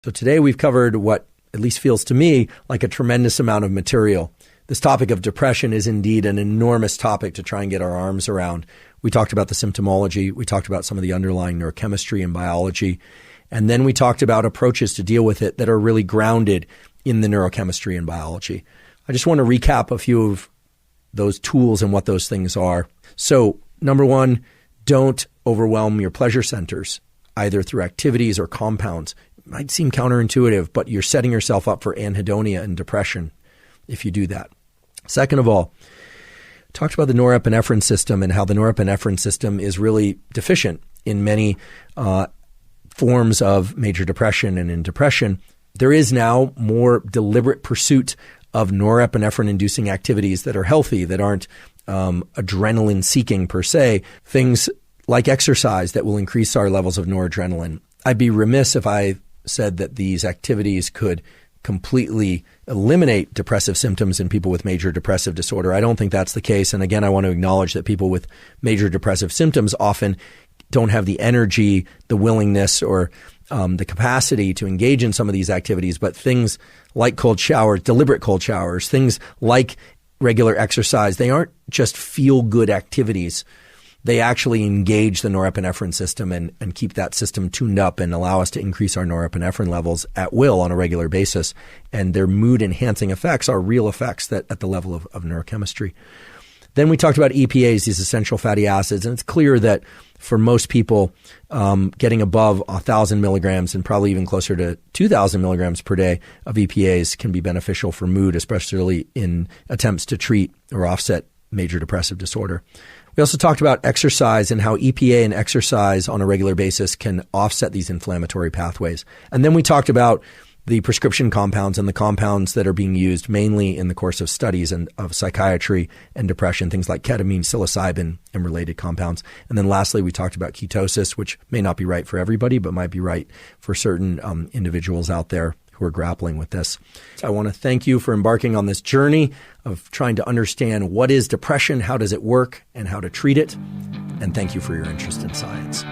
So today we've covered what at least feels to me like a tremendous amount of material. This topic of depression is indeed an enormous topic to try and get our arms around. We talked about the symptomology. We talked about some of the underlying neurochemistry and biology. And then we talked about approaches to deal with it that are really grounded in the neurochemistry and biology. I just want to recap a few of those tools and what those things are. So, number one, don't overwhelm your pleasure centers, either through activities or compounds. It might seem counterintuitive, but you're setting yourself up for anhedonia and depression if you do that. Second of all, talked about the norepinephrine system and how the norepinephrine system is really deficient in many forms of major depression. And in depression, there is now more deliberate pursuit of norepinephrine-inducing activities that are healthy, that aren't adrenaline-seeking per se, things like exercise that will increase our levels of noradrenaline. I'd be remiss if I said that these activities could completely eliminate depressive symptoms in people with major depressive disorder. I don't think that's the case. And again, I want to acknowledge that people with major depressive symptoms often don't have the energy, the willingness, or the capacity to engage in some of these activities. But things like cold showers, deliberate cold showers, things like regular exercise, they aren't just feel-good activities. They actually engage the norepinephrine system and keep that system tuned up and allow us to increase our norepinephrine levels at will on a regular basis. And their mood-enhancing effects are real effects that at the level of neurochemistry. Then we talked about EPAs, these essential fatty acids, and it's clear that for most people, getting above 1,000 milligrams and probably even closer to 2,000 milligrams per day of EPAs can be beneficial for mood, especially in attempts to treat or offset major depressive disorder. We also talked about exercise and how EPA and exercise on a regular basis can offset these inflammatory pathways. And then we talked about the prescription compounds and the compounds that are being used mainly in the course of studies and of psychiatry and depression, things like ketamine, psilocybin, and related compounds. And then lastly, we talked about ketosis, which may not be right for everybody, but might be right for certain individuals out there who are grappling with this. So I want to thank you for embarking on this journey of trying to understand what is depression, how does it work, and how to treat it. And thank you for your interest in science.